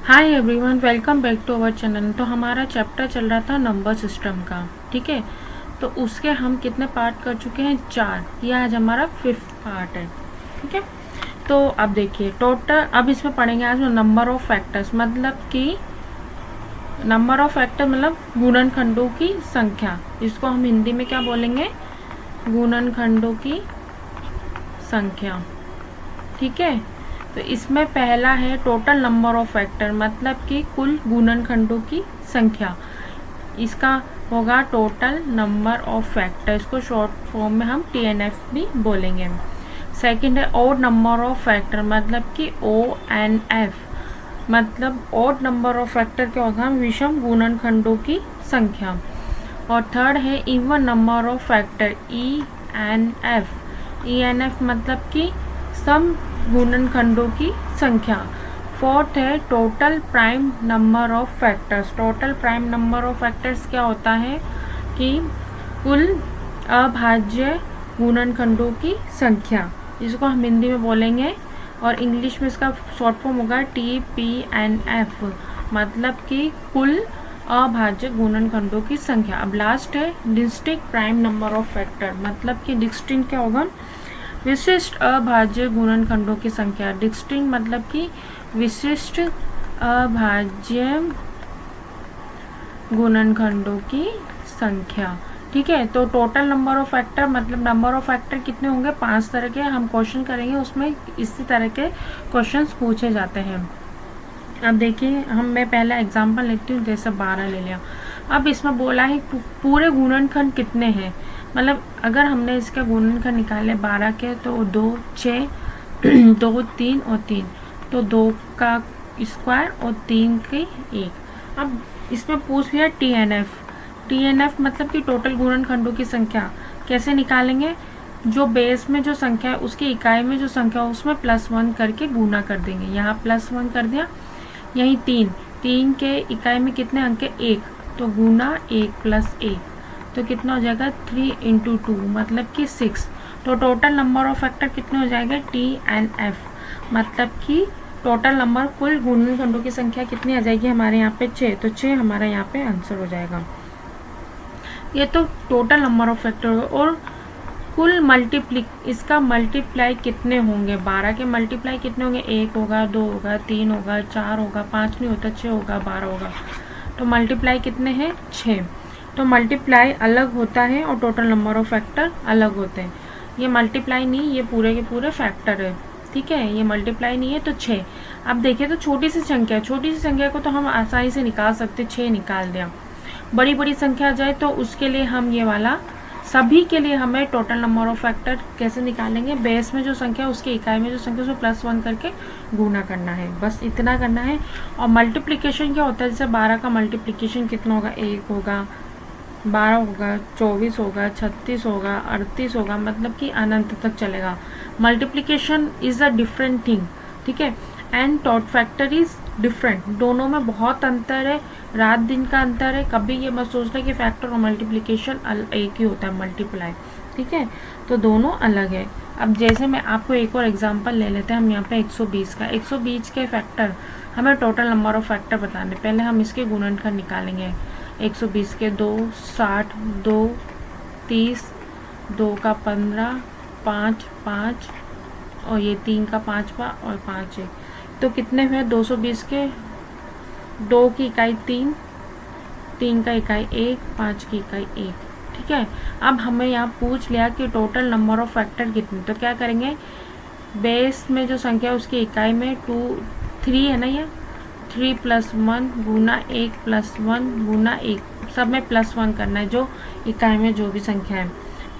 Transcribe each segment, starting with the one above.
Hi everyone, welcome back to our channel. तो हमारा chapter चल रहा था नंबर सिस्टम का। ठीक है, तो उसके हम कितने पार्ट कर चुके हैं? 4। ये आज हमारा 5th पार्ट है। ठीक है, तो अब देखिए टोटल, अब इसमें पढ़ेंगे आज नंबर ऑफ फैक्टर्स, मतलब कि नंबर ऑफ फैक्टर मतलब गुणनखंडों की संख्या। इसको हम हिंदी में क्या बोलेंगे? गुणनखंडों की संख्या। ठीक है, तो इसमें पहला है टोटल नंबर ऑफ फैक्टर, मतलब कि कुल गुणनखंडों की संख्या। इसका होगा टोटल नंबर ऑफ फैक्टर, इसको शॉर्ट फॉर्म में हम TNF भी बोलेंगे। सेकंड है ऑड नंबर ऑफ फैक्टर, मतलब कि ONF, मतलब ऑड नंबर ऑफ फैक्टर क्या होगा? विषम गुणनखंडों की संख्या। और थर्ड है even number of factor, ENF मतलब कि सम गुणनखंडों की संख्या। फोर्थ है total prime number of factors. Total prime number of factors क्या होता है? कि कुल अभाज्य गुणनखंडों की संख्या, जिसको हम हिंदी में बोलेंगे, और इंग्लिश में इसका शॉर्ट फॉर्म होगा TPNF, मतलब कि कुल अभाज्य गुणनखंडों की संख्या। अब लास्ट है distinct prime number of factor, मतलब कि डिस्टिंक्ट क्या होगा? विशिष्ट अभाज्य गुणनखंडों की संख्या। डिस्टिंक्ट मतलब कि विशिष्ट अभाज्य गुणनखंडों की संख्या। ठीक है, तो टोटल नंबर ऑफ फैक्टर मतलब नंबर ऑफ फैक्टर कितने होंगे? 5 तरह के हम क्वेश्चन करेंगे, उसमें इसी तरह के क्वेश्चंस पूछे जाते हैं। अब देखिए, मैं पहला एग्जांपल लेती हूँ। जैसे 12 ले लिया। अब इसमें बोला है पूरे गुणनखंड कितने हैं, मतलब अगर हमने इसके गुणनखंड निकाले 12 के, तो 2, 6, 2, 3 और 3, तो 2 का स्क्वायर और 3 की 1। अब इसमें पूछ लिया TNF मतलब कि टोटल गुणनखंडों की संख्या। कैसे निकालेंगे? जो बेस में जो संख्या है उसकी इकाई में जो संख्या है उसमें +1 करके गुना कर देंगे। यहाँ +1 कर दिया, यहीं 3 के इकाई में कितने अंक है? 1, तो गुना 1 + 1, तो कितना हो जाएगा? 3 × 2 मतलब कि 6। तो टोटल नंबर ऑफ फैक्टर कितने हो जाएगा? TNF, मतलब कि टोटल नंबर कुल गुणनखंडों की संख्या कितनी आ जाएगी हमारे यहाँ पे? 6। तो 6 हमारा यहाँ पे आंसर हो जाएगा। ये तो टोटल नंबर ऑफ फैक्टर होगा। और कुल इसका मल्टीप्लाई कितने होंगे? 12 के मल्टीप्लाई कितने होंगे? 1 होगा, 2 होगा, 3 होगा, 4 होगा, 5 नहीं होता, 6 होगा, 12 होगा। तो मल्टीप्लाई कितने हैं? 6। तो मल्टीप्लाई अलग होता है और टोटल नंबर ऑफ फैक्टर अलग होते हैं। ये मल्टीप्लाई नहीं, ये पूरे के पूरे फैक्टर है। ठीक है, ये मल्टीप्लाई नहीं है, तो 6। अब देखिए, तो छोटी सी संख्या को तो हम आसानी से निकाल सकते, 6 निकाल दिया। बड़ी संख्या आ जाए तो उसके लिए हम ये वाला, सभी के लिए हमें टोटल नंबर ऑफ फैक्टर कैसे निकालेंगे? बेस में जो संख्या है उसकी इकाई में जो संख्या है उसमें +1 करके गुना करना है, बस इतना करना है। और मल्टीप्लिकेशन क्या होता है? जैसे 12 का मल्टीप्लिकेशन कितना होगा? 1 होगा, 12 होगा, 24 होगा, 36 होगा, 38 होगा, मतलब कि अनंत तक चलेगा। Multiplication is a different thing. ठीक है, and taught factor is different. दोनों में बहुत अंतर है, रात दिन का अंतर है। कभी ये मत सोचना कि फैक्टर और मल्टीप्लिकेशन एक ही होता है, मल्टीप्लाई। ठीक है, तो दोनों अलग है। अब जैसे मैं आपको एक और एग्जांपल ले लेते हैं। हम यहाँ पे 120 का 120 के फैक्टर, हमें टोटल नंबर ऑफ फैक्टर बताने। पहले हम इसके गुणनखंड निकालेंगे। 120 के 2, 60, 2, 30, 2 का 15, 5, 5, और ये 3 का 5 और 5 है, तो कितने हुए? 220 के 2 की इकाई 3, 3 का इकाई 1, 5 की इकाई 1। ठीक है, अब हमें यहाँ पूछ लिया कि टोटल नंबर ऑफ फैक्टर कितने, तो क्या करेंगे? बेस में जो संख्या है उसकी इकाई में 3 है ना, ये 3 + 1 गुना 1 + 1 गुना 1, सब में +1 करना है जो इकाई में जो भी संख्या है।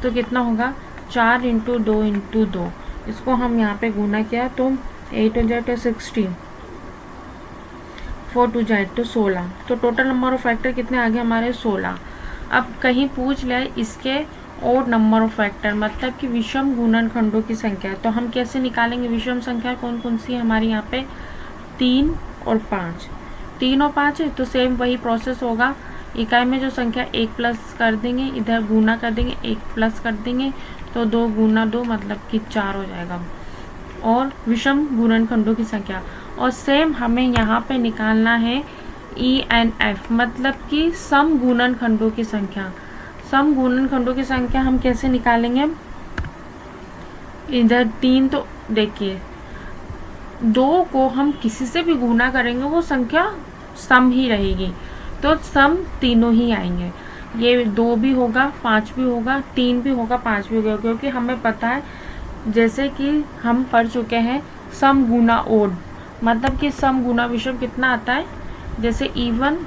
तो कितना होगा? 4 × 2 × 2। इसको हम यहाँ पे गुना किया तो 8 हो जाए तो 16, 4 2 जाए तो 16। तो टोटल नंबर ऑफ फैक्टर कितने आ गए हमारे? 16। अब कहीं पूछ लिया इसके ऑड नंबर ऑफ फैक्टर, मतलब कि विषम गुणनखंडों की संख्या। तो हम कैसे निकालेंगे? विषम संख्या कौन कौन सी है हमारी यहाँ पे? 3 और 5। 3 और 5 है तो सेम वही प्रोसेस होगा। इकाई में जो संख्या 1 प्लस कर देंगे, इधर गुना कर देंगे, 1 प्लस कर देंगे, तो 2 गुना 2 मतलब कि 4 हो जाएगा। और विषम गुणनखंडों की संख्या। और सेम हमें यहाँ पे निकालना है ENF, मतलब कि सम गुणनखंडों की संख्या। सम गुणनखंडों की संख्या हम कैसे निकालेंगे? इधर 3, तो देखिए 2 को हम किसी से भी गुना करेंगे वो संख्या सम ही रहेगी, तो सम तीनों ही आएंगे। ये 2 भी होगा, 5 भी होगा, 3 भी होगा, 5 भी होगा, क्योंकि हमें पता है जैसे कि हम पढ़ चुके हैं सम गुना ओड, मतलब कि सम गुना विषम कितना आता है, जैसे इवन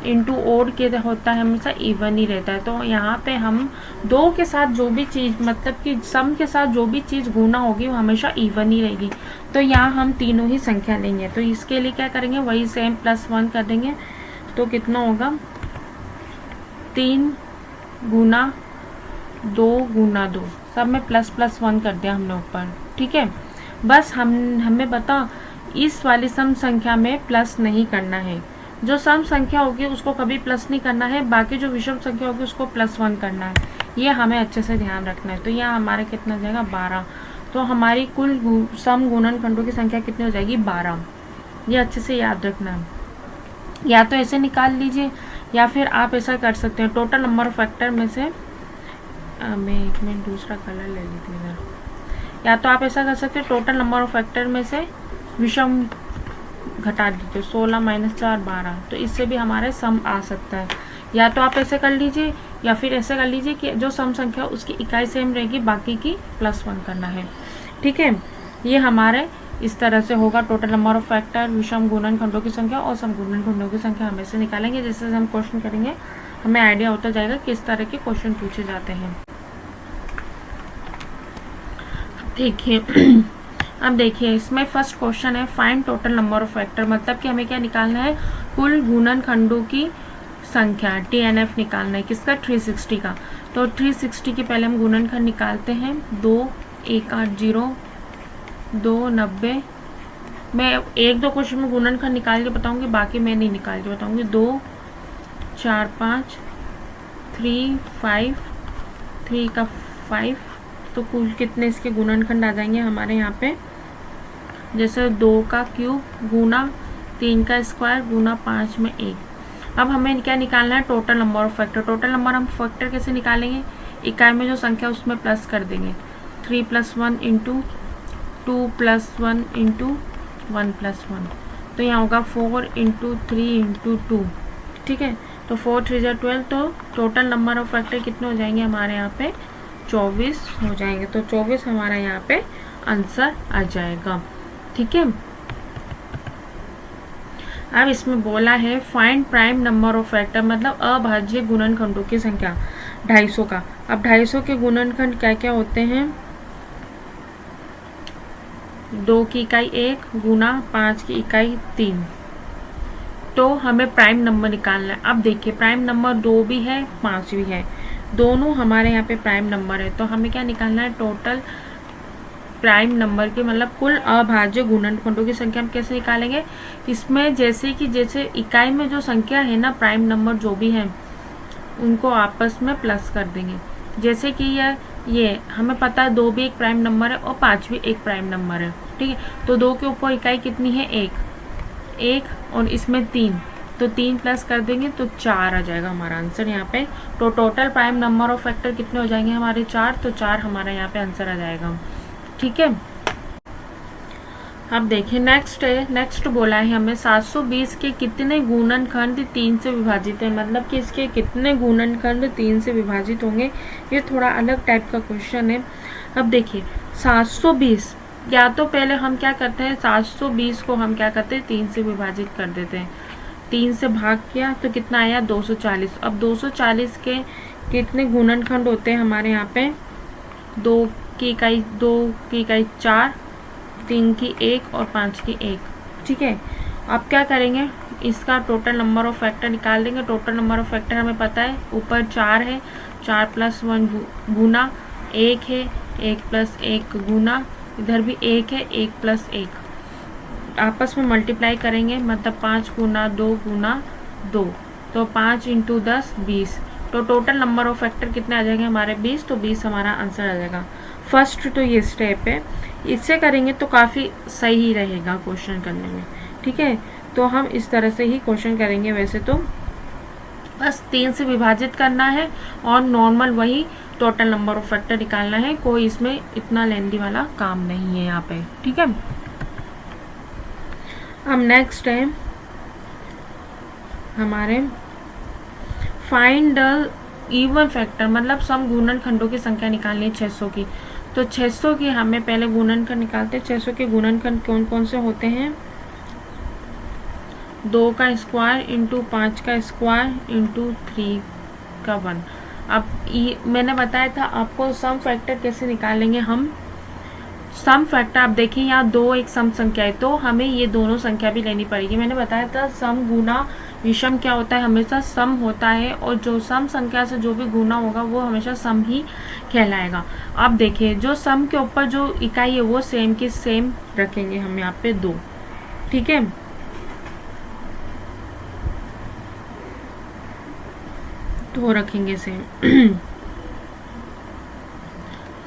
इंटू ओड के होता है, हमेशा इवन ही रहता है। तो यहाँ पे हम 2 के साथ जो भी चीज़, मतलब कि सम के साथ जो भी चीज़ गुना होगी वो हमेशा इवन ही रहेगी। तो यहाँ हम तीनों ही संख्या लेंगे। तो इसके लिए क्या करेंगे, वही सेम +1 कर देंगे। तो कितना होगा, 3 गुना 2 गुना 2, सब में ++1 कर दिया हमने ऊपर। ठीक है, बस हमें बता इस वाली सम संख्या में प्लस नहीं करना है। जो सम संख्या होगी उसको कभी प्लस नहीं करना है, बाकी जो विषम संख्या होगी उसको +1 करना है। ये हमें अच्छे से ध्यान रखना है। तो यहाँ हमारे कितना हो जाएगा, 12। तो हमारी कुल सम गुणनखंडों की संख्या कितनी हो जाएगी, 12। ये अच्छे से याद रखना है। या तो ऐसे निकाल लीजिए, या फिर आप ऐसा कर सकते हैं, टोटल नंबर ऑफ फैक्टर में से मैं एक मिनट दूसरा कलर ले लेती हूँ इधर। या तो आप ऐसा कर सकते हैं, टोटल नंबर ऑफ फैक्टर में से विषम घटा दीजिए, 16 - 4 12। तो इससे भी हमारे सम आ सकता है। या तो आप ऐसे कर लीजिए, या फिर ऐसे कर लीजिए कि जो सम संख्या उसकी इकाई सेम रहेगी, बाकी की +1 करना है। ठीक है, ये हमारे इस तरह से होगा। टोटल नंबर ऑफ फैक्टर, विषम गुणनखंडों की संख्या और सम गुणनखंडों की संख्या हमें से निकालेंगे। जैसे हम क्वेश्चन करेंगे हमें आइडिया होता जाएगा किस तरह के क्वेश्चन पूछे जाते हैं। देखिए अब देखिए इसमें फर्स्ट क्वेश्चन है find total number of factor, मतलब कि हमें क्या निकालना है, कुल गुणनखंडों की संख्या। TNF निकालना है किसका, 360 का। तो 360 की पहले हम गुणनखंड निकालते हैं। 2 1 8 0 2 90। मैं 1-2 क्वेश्चन में गुणनखंड निकाल के बताऊंगी, बाकी मैं नहीं निकाल के बताऊंगी। 2 4 5 3 5 3 का 5। तो कुल कितने इसके गुणनखंड आ जाएंगे हमारे यहाँ पे, जैसे 2 का क्यूब गुना 3 का स्क्वायर गुना 5 में 1। अब हमें क्या निकालना है, total number of factor. Total number हम फैक्टर कैसे निकालेंगे, इकाई में जो संख्या उसमें प्लस कर देंगे। 3 + 1 × 2 + 1 × 1 + 1। तो यहाँ होगा 4 × 3 × 2। ठीक है, तो 4 3 = 12। तो टोटल नंबर ऑफ फैक्टर कितने हो जाएंगे हमारे यहाँ पे, 24 हो जाएंगे। तो 24 हमारा यहाँ पे आंसर आ जाएगा। ठीक है, अब इसमें बोला है find prime number of factor, मतलब अभाज्य गुणनखंडों की संख्या 250 का। अब 250 के गुणनखंड क्या क्या होते हैं, 2 की इकाई 1 गुना 5 की इकाई 3। तो हमें प्राइम नंबर निकालना है। अब देखिए प्राइम नंबर 2 भी है 5 भी है, दोनों हमारे यहाँ पे प्राइम नंबर है। तो हमें क्या निकालना है, टोटल प्राइम नंबर के, मतलब कुल अभाज्य गुणनखंडों की संख्या हम कैसे निकालेंगे, इसमें जैसे इकाई में जो संख्या है ना, प्राइम नंबर जो भी है उनको आपस में प्लस कर देंगे। जैसे कि ये हमें पता है 2 भी एक प्राइम नंबर है और 5 भी एक प्राइम नंबर है। ठीक है, तो 2 के ऊपर इकाई कितनी है, 1 और इसमें 3, तो 3 प्लस कर देंगे तो 4 आ जाएगा हमारा आंसर यहाँ पे। तो total prime number of factor कितने हो जाएंगे हमारे, 4। तो 4 हमारा यहाँ पे आंसर आ जाएगा। ठीक है, अब देखिए नेक्स्ट बोला है हमें 720 के कितने गुणनखंड 3 से विभाजित है, मतलब कि इसके कितने गुणनखंड 3 से विभाजित होंगे। ये थोड़ा अलग टाइप का क्वेश्चन है। अब देखिए 720, या तो पहले हम क्या करते हैं, 720 को हम क्या करते हैं, 3 से विभाजित कर देते हैं। 3 से भाग किया तो कितना आया, 240। अब 240 के कितने गुणनखंड होते हैं हमारे यहाँ पे, 2 की इकाई 4, 3 की 1 और 5 की 1। ठीक है, अब क्या करेंगे, इसका टोटल नंबर ऑफ फैक्टर निकाल देंगे। टोटल नंबर ऑफ फैक्टर हमें पता है, ऊपर 4 है, 4 + 1 गुना 1 है, 1 + 1 गुना, इधर भी 1 है, 1 + 1 आपस में मल्टीप्लाई करेंगे, मतलब 5 गुना 2 गुना 2, तो 5 × 10 20। तो टोटल नंबर ऑफ फैक्टर कितने आ जाएंगे हमारे, 20। तो 20 हमारा आंसर आ जाएगा। फर्स्ट तो ये स्टेप है। इससे करेंगे तो काफ़ी सही रहेगा क्वेश्चन करने में, ठीक है। तो हम इस तरह से ही क्वेश्चन करेंगे। वैसे तो बस 3 से विभाजित करना है और नॉर्मल वही टोटल नंबर ऑफ फैक्टर निकालना है, कोई इसमें इतना लेंदी वाला काम नहीं है यहाँ पे, ठीक है। अब नेक्स्ट है हमारे फाइंड द इवन फैक्टर, मतलब सम गुणनखंडों की संख्या निकालनी है 600 की। तो 600 की हमें पहले गुणनखंड निकालते हैं। 600 के गुणनखंड कौन कौन से होते हैं? 2 का स्क्वायर इंटू 5 का स्क्वायर इंटू 3 का 1। अब मैंने बताया था आपको सम फैक्टर कैसे निकालेंगे हम। सम फैक्टर आप देखिए यहाँ 2 एक सम संख्या है, तो हमें ये दोनों संख्या भी लेनी पड़ेगी। मैंने बताया था सम गुना विषम क्या होता है, हमेशा सम होता है, और जो सम संख्या से जो भी गुना होगा वो हमेशा सम ही कहलाएगा। अब देखिए जो सम के ऊपर जो इकाई है वो सेम की सेम रखेंगे हम यहाँ पे 2, ठीक है। तो रखेंगे सेम।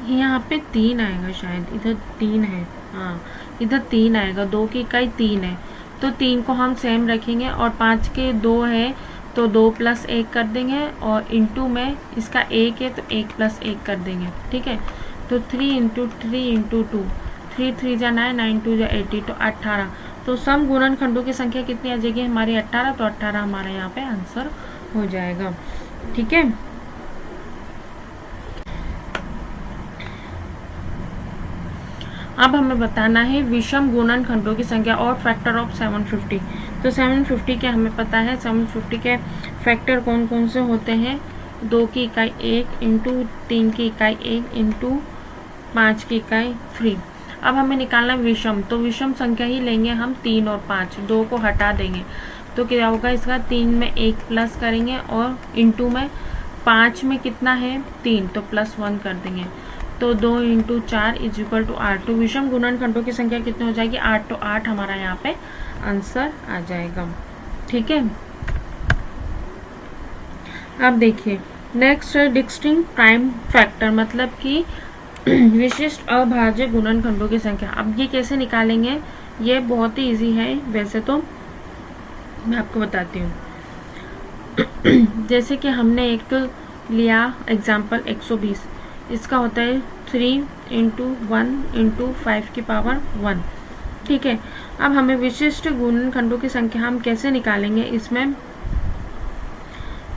यहाँ पे 3 आएगा शायद, इधर 3 है, हाँ इधर 3 आएगा, 2 की इकाई 3 है, तो 3 को हम सेम रखेंगे। और 5 के 2 है तो 2 + 1 कर देंगे, और इंटू में इसका 1 है तो 1 + 1 कर देंगे, ठीक है। तो 3 × 3 × 2, 3 3 जा 9, 9 2 जा 80, तो 18। तो सम गुणनखंडों की संख्या कितनी आ जाएगी हमारी? 18। तो 18 हमारा यहाँ पे आंसर हो जाएगा, ठीक है। अब हमें बताना है विषम गुणनखंडों की संख्या और फैक्टर ऑफ 750। तो 750 के हमें पता है, 750 के फैक्टर कौन कौन से होते हैं? 2 की इकाई 1 इंटू 3 की इकाई 1 इंटू 5 की इकाई 3। अब हमें निकालना विषम, तो विषम संख्या ही लेंगे हम 3 और 5, 2 को हटा देंगे तो क्या होगा इसका? 3 में 1 प्लस करेंगे और इंटू में 5 में कितना है? 3, तो +1 कर देंगे। तो 2 × 4 = 8। तो विषम गुणनखंडों की संख्या कितनी हो जाएगी? 8। तो 8 हमारा यहाँ पे आंसर आ जाएगा, ठीक है। अब देखिए नेक्स्ट है डिस्टिंक्ट प्राइम फैक्टर, मतलब कि विशिष्ट अभाज्य गुणनखंडों की संख्या। अब ये कैसे निकालेंगे? ये बहुत ही इजी है वैसे तो, मैं आपको बताती हूँ। जैसे कि हमने एक लिया एग्जाम्पल 120, इसका होता है 3 × 1 × 5 की पावर 1, ठीक है। अब हमें विशिष्ट गुणनखंडों की संख्या हम कैसे निकालेंगे? इसमें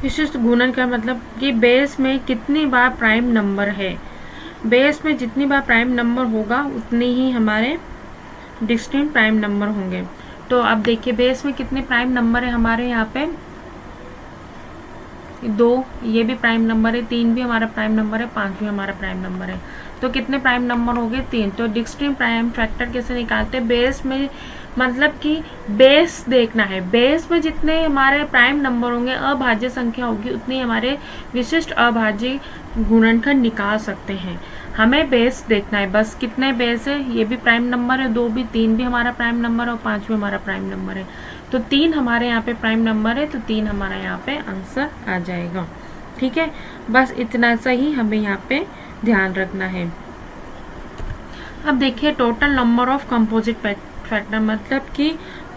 विशिष्ट गुणन का मतलब कि बेस में कितनी बार प्राइम नंबर है, बेस में जितनी बार प्राइम नंबर होगा उतनी ही हमारे डिस्टिंक्ट प्राइम नंबर होंगे। तो अब देखिए बेस में कितने प्राइम नंबर है हमारे यहाँ पे? 2, ये भी प्राइम नंबर है, 3 भी हमारा प्राइम नंबर है, 5 भी हमारा प्राइम नंबर है। तो कितने प्राइम नंबर हो गए? 3। तो डिस्टिंक्ट प्राइम फैक्टर कैसे निकालते हैं? बेस में, मतलब कि बेस देखना है, बेस में जितने हमारे प्राइम नंबर होंगे, अभाज्य संख्या होगी, उतनी हमारे विशिष्ट अभाज्य गुणनखंड निकाल सकते हैं। हमें बेस देखना है बस, कितने बेस है? ये भी प्राइम नंबर है, 2 भी, 3 भी हमारा प्राइम नंबर है और 5 भी हमारा प्राइम नंबर है। तो 3 हमारे यहाँ पे प्राइम नंबर है, तो 3 हमारा यहाँ पे आंसर आ जाएगा, ठीक है। बस इतना सा ही हमें यहाँ पे ध्यान रखना है। अब देखिए total number of composite factor, मतलब कि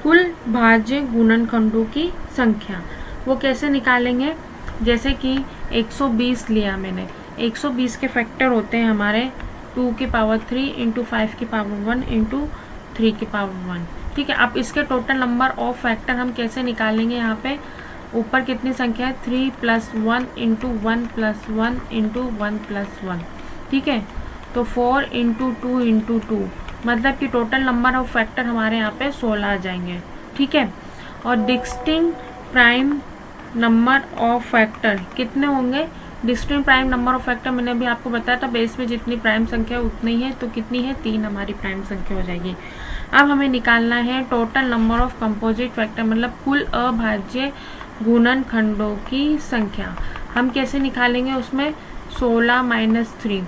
कुल भाज्य गुणनखंडों की संख्या, वो कैसे निकालेंगे? जैसे कि 120 लिया मैंने, 120 के फैक्टर होते हैं हमारे 2 की पावर 3 × 5 की पावर 1 × 3 की पावर 1, ठीक है। अब इसके टोटल नंबर ऑफ फैक्टर हम कैसे निकालेंगे? यहाँ पे ऊपर कितनी संख्या है? 3 + 1 × 1 + 1 × 1 + 1, ठीक है। तो 4 × 2 × 2, मतलब कि टोटल नंबर ऑफ फैक्टर हमारे यहाँ पे 16 आ जाएंगे, ठीक है। और distinct prime number of factor कितने होंगे? Distinct prime number of factor मैंने अभी आपको बताया था, बेस में जितनी प्राइम संख्या उतनी है, तो कितनी है? 3 हमारी प्राइम संख्या हो जाएगी। अब हमें निकालना है total number of composite factor, मतलब कुल अभाज्य गुणनखंडों की संख्या। हम कैसे निकालेंगे? उसमें 16 - 3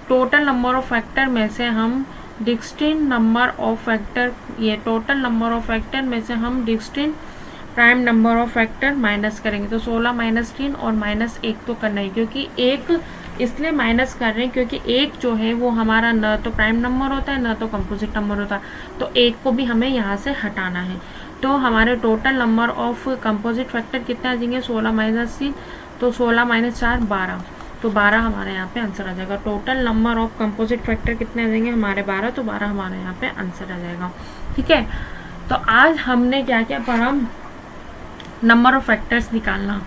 टोटल नंबर ऑफ फैक्टर में से हम डिस्टिंक्ट नंबर ऑफ फैक्टर, ये टोटल नंबर ऑफ फैक्टर में से हम distinct prime number of factor minus करेंगे। तो 16 - 3 और -1 तो करना ही, क्योंकि एक इसलिए माइनस कर रहे हैं क्योंकि एक जो है वो हमारा न तो प्राइम नंबर होता है न तो कंपोजिट नंबर होता है, तो एक को भी हमें यहाँ से हटाना है। तो हमारे total number of composite factor कितने आ जाएंगे, 16 माइनस 3, तो 16 माइनस 4 12, तो 12 हमारे यहाँ पे आंसर आ जाएगा। Total number of composite factor कितने आ जाएंगे हमारे 12, तो 12 हमारे यहाँ पे आंसर आ जाएगा। ठीक है, तो आज हमने क्या क्या पढ़ा, नंबर ऑफ फैक्टर्स निकालना।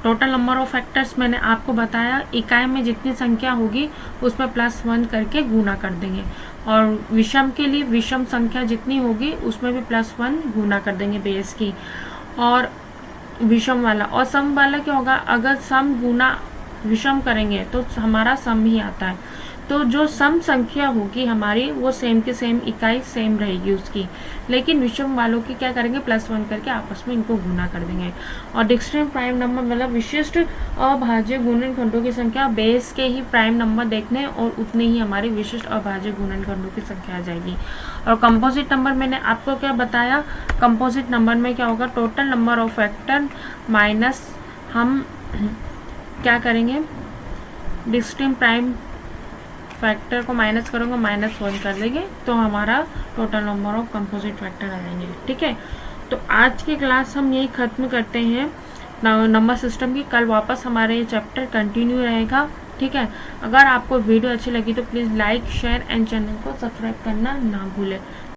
टोटल नंबर ऑफ फैक्टर्स मैंने आपको बताया, इकाई में जितनी संख्या होगी उसमें +1 करके गुना कर देंगे, और विषम के लिए विषम संख्या जितनी होगी उसमें भी +1 गुना कर देंगे बेस की, और विषम वाला। और सम वाला क्या होगा, अगर सम गुना विषम करेंगे तो हमारा सम ही आता है, तो जो सम संख्या होगी हमारी वो सेम के सेम इकाई सेम रहेगी उसकी, लेकिन विषम वालों की क्या करेंगे, +1 करके आपस में इनको गुना कर देंगे। और डिस्क्रीट प्राइम नंबर मतलब विशिष्ट अभाज्य गुणनखंडों की संख्या, बेस के ही प्राइम नंबर देखने और उतने ही हमारे विशिष्ट अभाज्य गुणनखंडों की संख्या आ जाएगी। और कंपोजिट नंबर मैंने आपको क्या बताया, कंपोजिट नंबर में क्या होगा, total number of factor minus हम क्या करेंगे, डिस्क्रीट प्राइम फैक्टर को माइनस करोगे, -1 कर देंगे, तो हमारा total number of composite factor आ जाएंगे। ठीक है, तो आज की क्लास हम यही खत्म करते हैं नंबर सिस्टम की। कल वापस हमारे ये चैप्टर कंटिन्यू रहेगा। ठीक है, अगर आपको वीडियो अच्छी लगी तो please like share and channel को सब्सक्राइब करना ना भूलें।